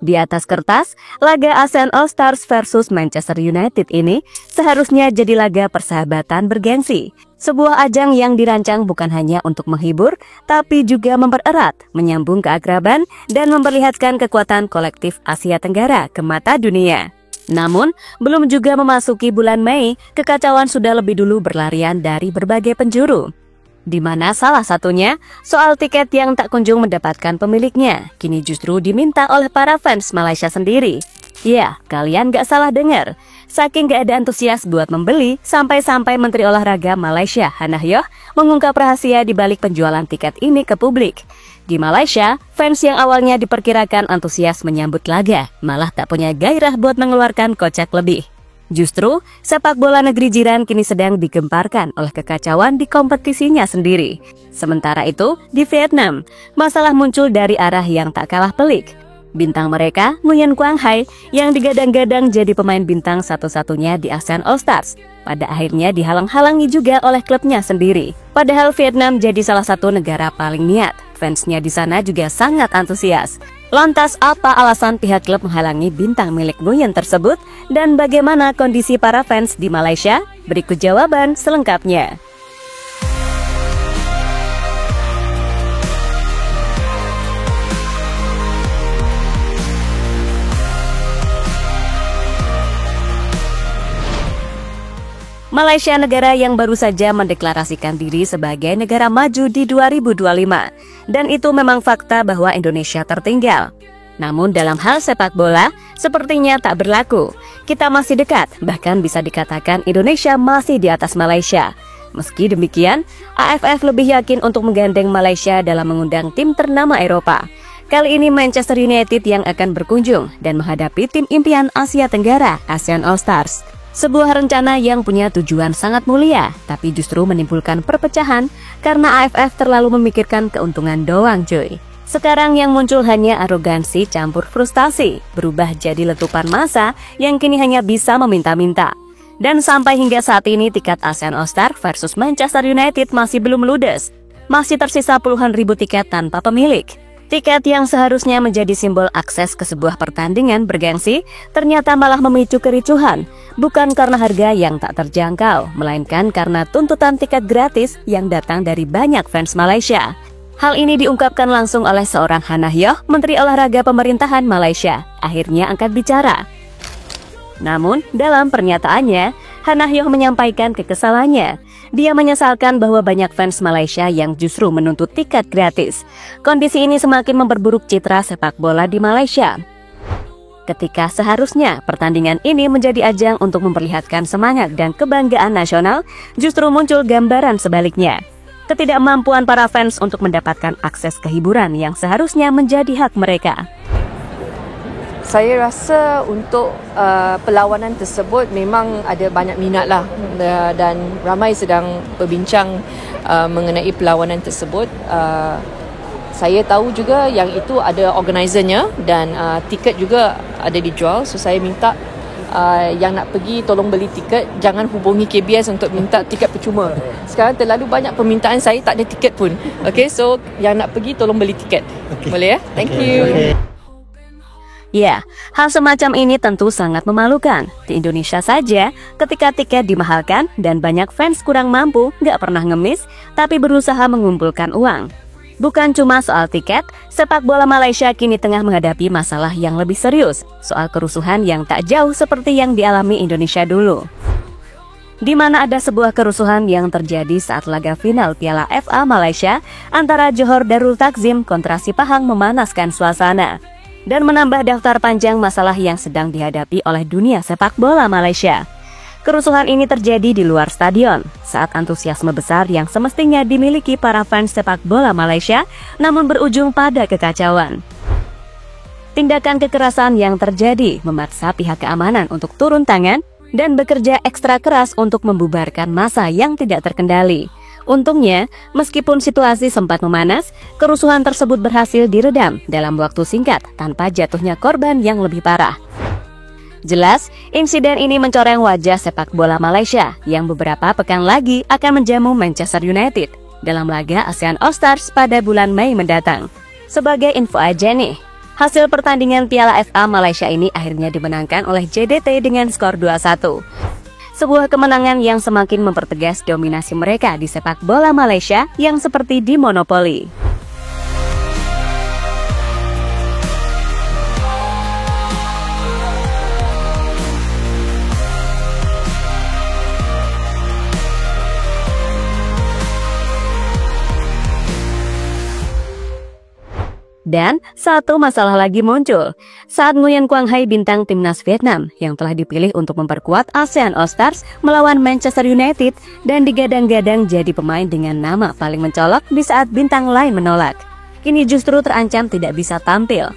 Di atas kertas, laga ASEAN All Stars versus Manchester United ini seharusnya jadi laga persahabatan bergengsi. Sebuah ajang yang dirancang bukan hanya untuk menghibur, tapi juga mempererat, menyambung keakraban, dan memperlihatkan kekuatan kolektif Asia Tenggara ke mata dunia. Namun, belum juga memasuki bulan Mei, kekacauan sudah lebih dulu berlarian dari berbagai penjuru. Di mana salah satunya soal tiket yang tak kunjung mendapatkan pemiliknya, kini justru diminta oleh para fans Malaysia sendiri. Ya, kalian gak salah dengar. Saking gak ada antusias buat membeli, sampai-sampai Menteri Olahraga Malaysia, Hannah Yeoh, mengungkap rahasia di balik penjualan tiket ini ke publik. Di Malaysia, fans yang awalnya diperkirakan antusias menyambut laga, malah tak punya gairah buat mengeluarkan kocek lebih. Justru, sepak bola negeri jiran kini sedang digemparkan oleh kekacauan di kompetisinya sendiri. Sementara itu, di Vietnam, masalah muncul dari arah yang tak kalah pelik. Bintang mereka, Nguyen Quang Hai, yang digadang-gadang jadi pemain bintang satu-satunya di ASEAN All Stars, pada akhirnya dihalang-halangi juga oleh klubnya sendiri. Padahal Vietnam jadi salah satu negara paling niat. Fansnya di sana juga sangat antusias. Lantas apa alasan pihak klub menghalangi bintang milik Nguyen tersebut? Dan bagaimana kondisi para fans di Malaysia? Berikut jawaban selengkapnya. Malaysia, negara yang baru saja mendeklarasikan diri sebagai negara maju di 2025. Dan itu memang fakta bahwa Indonesia tertinggal. Namun dalam hal sepak bola, sepertinya tak berlaku. Kita masih dekat, bahkan bisa dikatakan Indonesia masih di atas Malaysia. Meski demikian, AFF lebih yakin untuk menggandeng Malaysia dalam mengundang tim ternama Eropa. Kali ini Manchester United yang akan berkunjung dan menghadapi tim impian Asia Tenggara, ASEAN All Stars. Sebuah rencana yang punya tujuan sangat mulia, tapi justru menimbulkan perpecahan karena AFF terlalu memikirkan keuntungan doang cuy. Sekarang yang muncul hanya arogansi campur frustasi, berubah jadi letupan massa yang kini hanya bisa meminta-minta. Dan sampai hingga saat ini tiket ASEAN All Star versus Manchester United masih belum ludes. Masih tersisa puluhan ribu tiket tanpa pemilik. Tiket yang seharusnya menjadi simbol akses ke sebuah pertandingan bergengsi ternyata malah memicu kericuhan, bukan karena harga yang tak terjangkau, melainkan karena tuntutan tiket gratis yang datang dari banyak fans Malaysia. Hal ini diungkapkan langsung oleh seorang Hannah Yeoh, Menteri Olahraga Pemerintahan Malaysia, akhirnya angkat bicara. Namun, dalam pernyataannya, Hannah Yeoh menyampaikan kekesalannya. Dia menyesalkan bahwa banyak fans Malaysia yang justru menuntut tiket gratis. Kondisi ini semakin memperburuk citra sepak bola di Malaysia. Ketika seharusnya pertandingan ini menjadi ajang untuk memperlihatkan semangat dan kebanggaan nasional, justru muncul gambaran sebaliknya. Ketidakmampuan para fans untuk mendapatkan akses ke hiburan yang seharusnya menjadi hak mereka. Saya rasa untuk perlawanan tersebut memang ada banyak minat lah, dan ramai sedang berbincang mengenai perlawanan tersebut. Saya tahu juga yang itu ada organizernya dan tiket juga ada dijual. So saya minta yang nak pergi tolong beli tiket, jangan hubungi KBS untuk minta tiket percuma. Sekarang terlalu banyak permintaan, saya tak ada tiket pun. Okay, so yang nak pergi tolong beli tiket. Boleh ya? Thank you. Ya, hal semacam ini tentu sangat memalukan. Di Indonesia saja, ketika tiket dimahalkan dan banyak fans kurang mampu, nggak pernah ngemis, tapi berusaha mengumpulkan uang. Bukan cuma soal tiket, sepak bola Malaysia kini tengah menghadapi masalah yang lebih serius, soal kerusuhan yang tak jauh seperti yang dialami Indonesia dulu. Di mana ada sebuah kerusuhan yang terjadi saat laga final Piala FA Malaysia antara Johor Darul Takzim kontra Sipahang memanaskan suasana dan menambah daftar panjang masalah yang sedang dihadapi oleh dunia sepak bola Malaysia. Kerusuhan ini terjadi di luar stadion, saat antusiasme besar yang semestinya dimiliki para fans sepak bola Malaysia, namun berujung pada kekacauan. Tindakan kekerasan yang terjadi memaksa pihak keamanan untuk turun tangan dan bekerja ekstra keras untuk membubarkan massa yang tidak terkendali. Untungnya, meskipun situasi sempat memanas, kerusuhan tersebut berhasil diredam dalam waktu singkat tanpa jatuhnya korban yang lebih parah. Jelas, insiden ini mencoreng wajah sepak bola Malaysia yang beberapa pekan lagi akan menjamu Manchester United dalam laga ASEAN All Stars pada bulan Mei mendatang. Sebagai info aja nih, Hasil pertandingan Piala FA Malaysia ini akhirnya dimenangkan oleh JDT dengan skor 2-1. Sebuah kemenangan yang semakin mempertegas dominasi mereka di sepak bola Malaysia yang seperti dimonopoli. Dan satu masalah lagi muncul saat Nguyen Quang Hai, bintang timnas Vietnam yang telah dipilih untuk memperkuat ASEAN All-Stars melawan Manchester United dan digadang-gadang jadi pemain dengan nama paling mencolok di saat bintang lain menolak. Kini justru terancam tidak bisa tampil.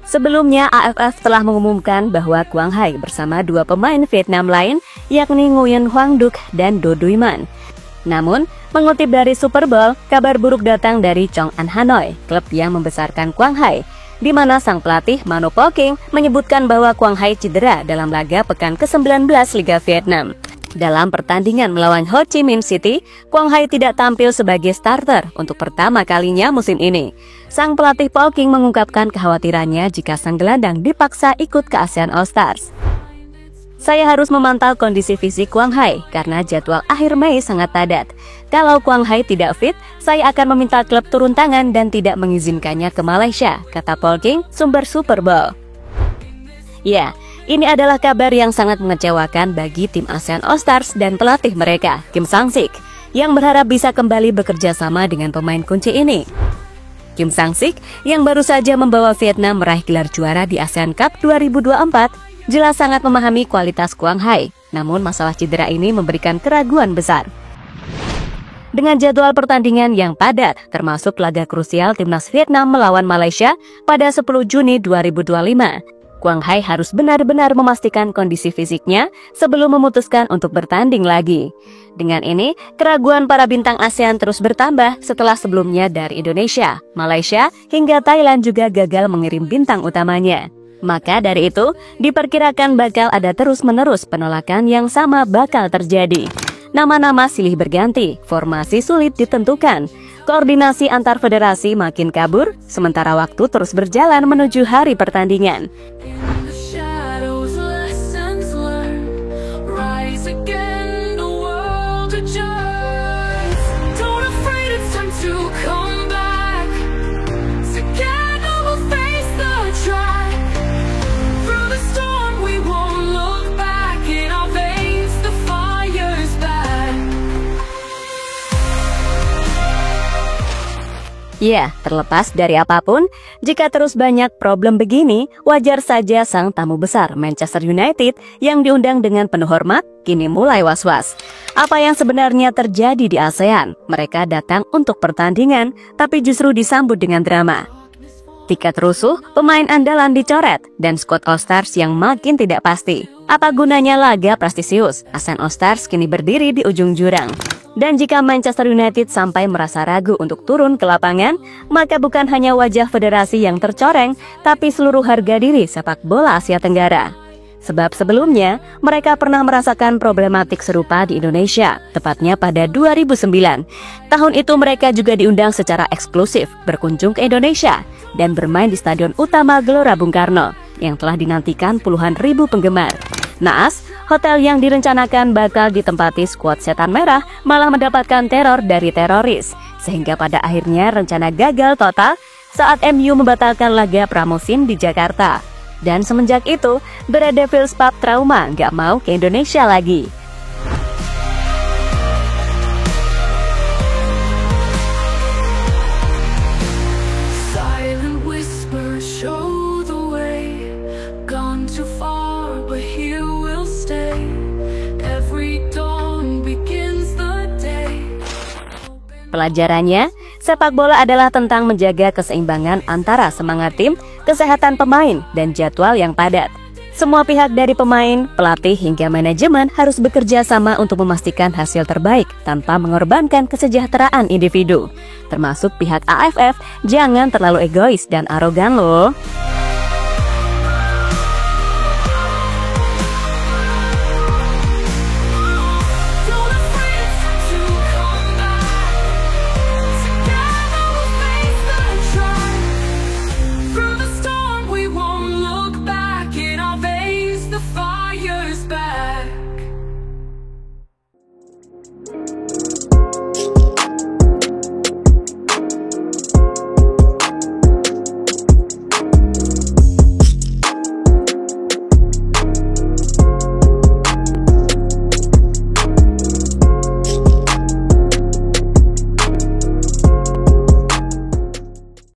Sebelumnya AFF telah mengumumkan bahwa Quang Hai bersama dua pemain Vietnam lain yakni Nguyen Hoang Duc dan Do Duy Man. Namun, mengutip dari Super Bowl, kabar buruk datang dari Chong An Hanoi, klub yang membesarkan Quang Hai, di mana sang pelatih Manu Po King menyebutkan bahwa Quang Hai cedera dalam laga pekan ke-19 Liga Vietnam. Dalam pertandingan melawan Ho Chi Minh City, Quang Hai tidak tampil sebagai starter untuk pertama kalinya musim ini. Sang pelatih Po King mengungkapkan kekhawatirannya jika sang gelandang dipaksa ikut ke ASEAN All-Stars. Saya harus memantau kondisi fisik Quang Hai karena jadwal akhir Mei sangat padat. Kalau Quang Hai tidak fit, saya akan meminta klub turun tangan dan tidak mengizinkannya ke Malaysia, kata Paul King, sumber Super Bowl. Ya, ini adalah kabar yang sangat mengecewakan bagi tim ASEAN All-Stars dan pelatih mereka, Kim Sang-sik, yang berharap bisa kembali bekerja sama dengan pemain kunci ini. Kim Sang-sik, yang baru saja membawa Vietnam meraih gelar juara di ASEAN Cup 2024, jelas sangat memahami kualitas Quang Hai, namun masalah cedera ini memberikan keraguan besar. Dengan jadwal pertandingan yang padat, termasuk laga krusial timnas Vietnam melawan Malaysia pada 10 Juni 2025, Quang Hai harus benar-benar memastikan kondisi fisiknya sebelum memutuskan untuk bertanding lagi. Dengan ini, keraguan para bintang ASEAN terus bertambah setelah sebelumnya dari Indonesia, Malaysia, hingga Thailand juga gagal mengirim bintang utamanya. Maka dari itu, diperkirakan bakal ada terus-menerus penolakan yang sama bakal terjadi. Nama-nama silih berganti, formasi sulit ditentukan, koordinasi antar federasi makin kabur, sementara waktu terus berjalan menuju hari pertandingan. Ya, terlepas dari apapun, jika terus banyak problem begini, wajar saja sang tamu besar Manchester United yang diundang dengan penuh hormat, kini mulai was-was. Apa yang sebenarnya terjadi di ASEAN? Mereka datang untuk pertandingan, tapi justru disambut dengan drama. Tiket rusuh, pemain andalan dicoret, dan skuad All-Stars yang makin tidak pasti. Apa gunanya laga prestisius? ASEAN All-Stars kini berdiri di ujung jurang. Dan jika Manchester United sampai merasa ragu untuk turun ke lapangan, maka bukan hanya wajah federasi yang tercoreng, tapi seluruh harga diri sepak bola Asia Tenggara. Sebab sebelumnya, mereka pernah merasakan problematik serupa di Indonesia, tepatnya pada 2009. Tahun itu mereka juga diundang secara eksklusif berkunjung ke Indonesia dan bermain di Stadion Utama Gelora Bung Karno, yang telah dinantikan puluhan ribu penggemar. Naas, hotel yang direncanakan bakal ditempati skuad Setan Merah malah mendapatkan teror dari teroris, sehingga pada akhirnya rencana gagal total saat MU membatalkan laga pramusim di Jakarta. Dan semenjak itu, The Red Devils Pub trauma nggak mau ke Indonesia lagi. Pelajarannya, sepak bola adalah tentang menjaga keseimbangan antara semangat tim, kesehatan pemain, dan jadwal yang padat. Semua pihak dari pemain, pelatih, hingga manajemen harus bekerja sama untuk memastikan hasil terbaik tanpa mengorbankan kesejahteraan individu. Termasuk pihak AFF, jangan terlalu egois dan arogan loh.